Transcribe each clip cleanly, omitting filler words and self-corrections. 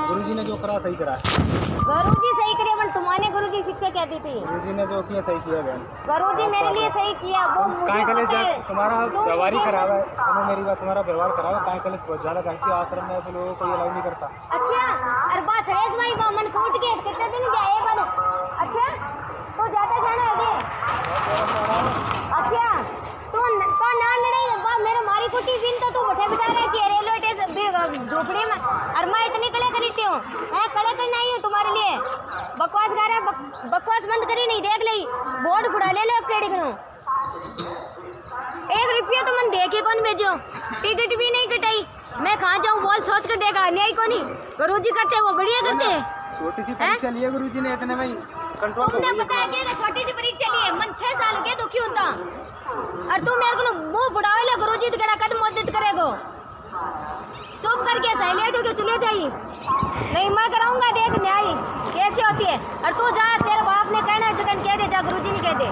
गुरुजी ने जो करा सही करा। गुरुजी सही करे, पर तुम्हारे गुरुजी शिक्षा क्या दी थी? गुरुजी ने जो किया सही किया बहन। गुरुजी मेरे लिए सही किया, वो मुझे पता है। तुम्हारा व्यवहार ही खराब है, सुनो मेरी बात, तुम्हारा व्यवहार खराब है। काय कलेश बहुत ज्यादा करती है, आश्रम में ऐसे लोगों को अलाउ नहीं करता। अच्छा, अरे बात रेस भाई बा मन कूट के कितने दिन जाए बन। अच्छा तो जाता जाना आगे। अच्छा तो ना लड़ाई बा मेरे मारी कुटी दिन तो तू बैठे बिठा रही थी रेलवे स्टेशन झोपड़ी में, और मैं इतनी कले करती हूँ। है कले करना ही हूँ तुम्हारे लिए। बकवास गा रहा, बकवास बंद करी नहीं, देख ली बोर्ड फुड़ा ले लो केड़ी करूँ। 1 रुपया तो मन देखे कौन भेजो, टिकट भी नहीं कटाई, मैं कहाँ जाऊँ बोल सोच कर देखा। अन्याय को नहीं गुरुजी करते, वो बढ़िया करते। छोटी सी परीक्षा लिए गुरुजी ने, इतने में कंट्रोल। तुमने बताया कि छोटी सी परीक्षा लिए, मन 6 साल हो गए दुखी होता, और तू मेरे को मुंह बुढ़ावे ले गुरुजी तो कदम मदद करेगो। चुप करके साइलेंट होके चले जाइए, नहीं मैं कराऊंगा देख न्याय कैसे होती है। और तू जा, तेरे बाप ने कहना जगन कह दे, जा गुरुजी नहीं कहते।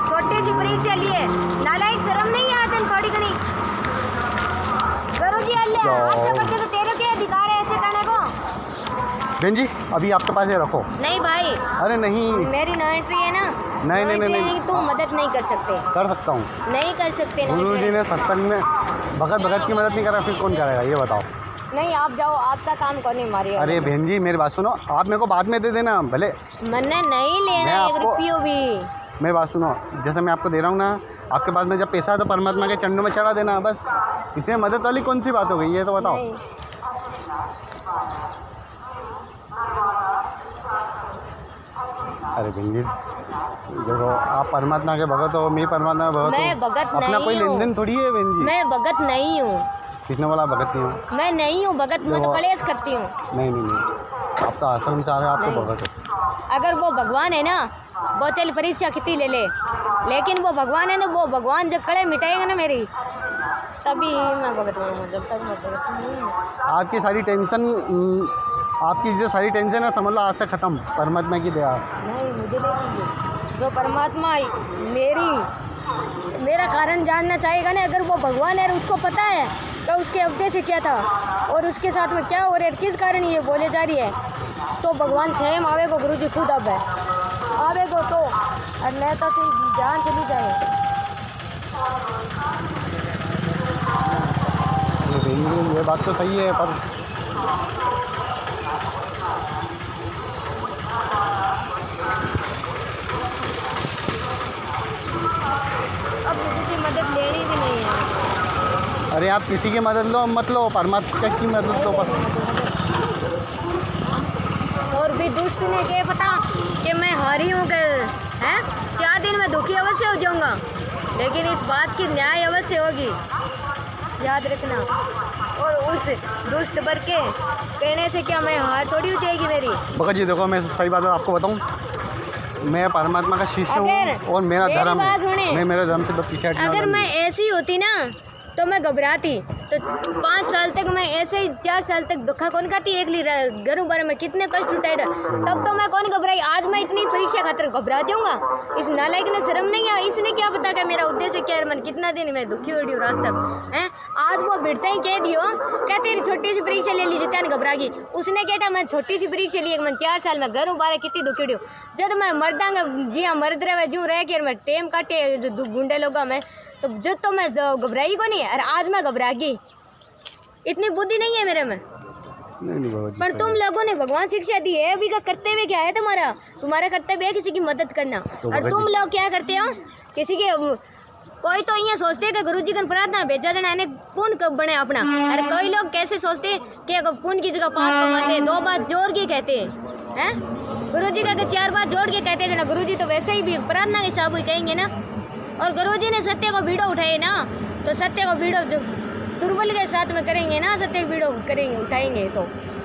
छोटी सी परीक्षा लिए नालायक, शर्म नहीं आते थोड़ी घनी। गुरुजी अल्लाह आपसे बढ़ के तो तेरे के अधिकार है ऐसे कहने को। बहन जी अभी आपके पास ये रखो। नहीं भाई, अरे नहीं, मेरी नो एंट्री है ना। नहीं तुम मदद नहीं कर सकते। कर सकता हूँ। नहीं कर सकते। गुरु जी ने सत्संग में भगत की मदद नहीं करा, फिर कौन करेगा ये बताओ। नहीं आप जाओ, आपका काम कौन नहीं मारिए। अरे बहन जी मेरी बात सुनो, आप मेरे को बाद में दे देना भले। मैंने नहीं लेना 1 रुपया भी। मेरी बात सुनो, जैसे मैं आपको दे रहा हूँ ना, आपके पास में जब पैसा है तो परमात्मा के चरणों में चढ़ा देना बस। इसमें मदद वाली कौन सी बात हो गई ये तो बताओ। अरे बहन जी देखो, आप परमात्मा के भगत हो, मैं परमात्मा के भगत हूँ। मैं भगत अपना कोई लेन देन थोड़ी है बहन जी। मैं भगत नहीं हूँ। किसने बोला भगत नहीं हूँ? मैं नहीं हूँ भगत, मैं तो कलेश करती हूँ। नहीं आप तो आश्रम से आ रहे हो, आप तो भगत हो। अगर वो भगवान है ना, वो चल परीक्षा कितनी ले ले, लेकिन वो भगवान है ना, वो भगवान जब कड़े मिटाएगा ना मेरी, तभी मैं भगत हूँ। जब तक मैं भगत हूँ। आपकी सारी टेंशन, आपकी जो सारी टेंशन है समझ लो आज से ख़त्म, परमात्मा की दया। नहीं मुझे नहीं चाहिए, जो परमात्मा मेरा कारण जानना चाहेगा ना, अगर वो भगवान है उसको पता है तो उसके उद्देश्य क्या था और उसके साथ में क्या हो रहा है, किस कारण ये बोले जा रही है, तो भगवान स्वयं आवेगो, गुरुजी खुद अब है आवेगो तो, और नहीं तो जान चली जाए। ये बात तो सही है, पर अब किसी की मदद लेनी भी नहीं है। अरे आप किसी की मदद लो मत लो, परमात्मा की मदद लो बस। और भी दुष्ट ने क्या पता कि मैं हारी हूँ कि हैं, क्या दिन में दुखी अवश्य हो जाऊँगा, लेकिन इस बात की न्याय अवश्य होगी, याद रखना। और उस दुष्ट वर के कहने से क्या मैं हार थोड़ी हो जाएगी मेरी। भगत जी देखो, मैं सही बात आपको बताऊँ, मैं परमात्मा का शिष्य हूँ और मेरा धर्म है, मैं मेरे धर्म से पीछे हटने वाला नहीं। अगर मैं ऐसी होती ना तो मैं घबराती, तो 5 साल तक मैं ऐसे ही 4 साल तक धोखा कौन खाती, एक घरों बारे में कितने कष्ट उठाए, तब तो मैं कौन घबराई। आज मैं इतनी परीक्षा खातर घबरा जाऊंगा, इस नालायक ने शर्म नहीं आ, इसने क्या पता कि मेरा उद्देश्य क्या है, मन कितना दिन मैं दुखी हो रही हूँ रास्ते में है। आज वो भिड़ते ही कह दियो क्या तेरी छोटी सी परीक्षा ले लीजिए, त्यान घबरा गई। उसने कहता मैं छोटी सी परीक्षा ली, मैं 4 साल में घरों बारे कितनी दुखी हूँ। जब मैं मर दांगा जी हाँ मर्द रहे जूँ रह के मैं टेम काटे जो गुंडे लोग में, तो जब तो मैं घबराई को नहीं, और आज मैं घबरा गई। इतनी बुद्धि नहीं है मेरे में। नहीं पर तुम लोगों ने भगवान शिक्षा दी है, अभी का कर्तव्य क्या है तुम्हारा कर्तव्य है किसी की मदद करना। और तुम लोग क्या करते हो, किसी के कोई तो ये सोचते हैं कि गुरुजी का प्रार्थना भेजा देना इन्हें पुण्य कब बने अपना, और कोई लोग कैसे सोचते हैं कि पुण्य की जगह 5 कमाते, 2 बात जोड़ के कहते हैं गुरुजी का 4 बात जोड़ के कहते हैं ना, गुरुजी तो वैसे ही भी प्रार्थना के हिसाब ही कहेंगे ना। और गुरुजी ने सत्य को बीड़ो उठाए ना, तो सत्य को बीड़ो जो दुर्बल के साथ में करेंगे ना, सत्य को बीड़ो करेंगे उठाएंगे तो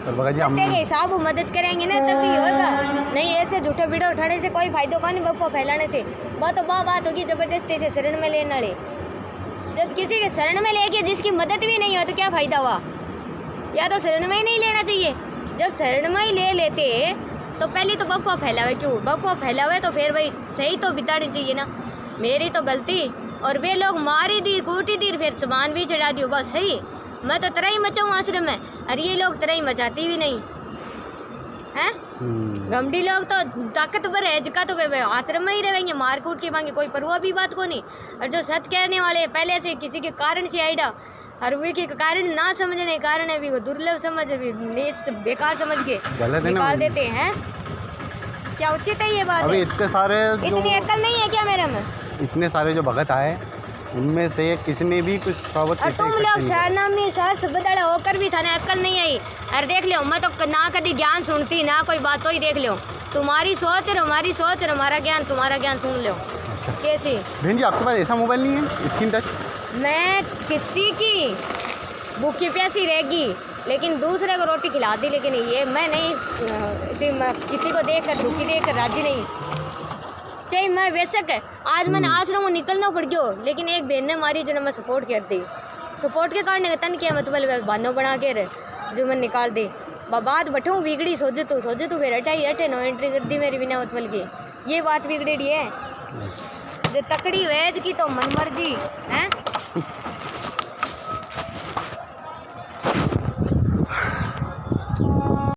सत्य के हिसाब मदद करेंगे ना, तभी होगा। नहीं ऐसे झूठे बीड़ो उठाने से कोई फायदा को नहीं, बप्पो फैलाने से बात होगी जबरदस्ती से शरण में लेने वाले। जब किसी के शरण में लेके जिसकी मदद भी नहीं हो तो क्या फायदा हुआ, या तो शरण में ही नहीं लेना चाहिए। जब शरण में ही ले लेते तो पहले तो बप्पो फैलावे, क्यों बप्पो फैलावे, तो फिर भाई सही तो बितानी चाहिए ना। मेरी तो गलती, और वे लोग मारी दी कूटी दी, फिर सामान भी चढ़ा दियो बस सही। मैं तो तरह ही मचाऊँ आश्रम में, और ये लोग तरह ही मचाती भी नहीं हैं। गमडी लोग तो ताकतवर है, जिका तो वे आश्रम में ही रहेंगे, मार कूट के मांगे, कोई परवाह भी बात को नहीं। और जो सच कहने वाले पहले से किसी के कारण से आइडा और वे के कारण ना समझने के कारण है भी वो दुर्लभ समझ नीच बेकार समझ के निकाल देते हैं। क्या उचित है ये बात? अभी है? इतने सारे इतनी अक्ल नहीं है क्या मेरे में? इतने सारे जो भगत आए उनमें से किसी ने भी कुछ थोड़ा और तुम लोग शहनामी सास बदल होकर भी थाने अक्ल नहीं आई। अरे देख लो, मैं तो ना कभी ज्ञान सुनती ना कोई बात, तो ही देख लो तुम्हारी सोच और हमारी सोच और हमारा ज्ञान तुम्हारा ज्ञान सुन लो। कैसी बहन जी आपके पास ऐसा मोबाइल नहीं है स्क्रीन टच? मैं किसी की भूखी प्यासी रहेगी लेकिन दूसरे को रोटी खिलाती, लेकिन ये मैं नहीं किसी को देख कर दुखी देख कर राजी नहीं। चाहे मैं बेशक आज मैंने आश्रम को निकलना पड़ गया, लेकिन एक बहन ने मारी जो मैं सपोर्ट कर दी, सपोर्ट के कारण तन के मतलब बांधो बना के जो मैं निकाल दी। बात बठूँ बिगड़ी सोचे तू फिर हटाई हटे नो एंट्री कर दी मेरी बिना मतबल की, ये बात बिगड़ी है। जो तकड़ी वेज की तो मन मर्जी है।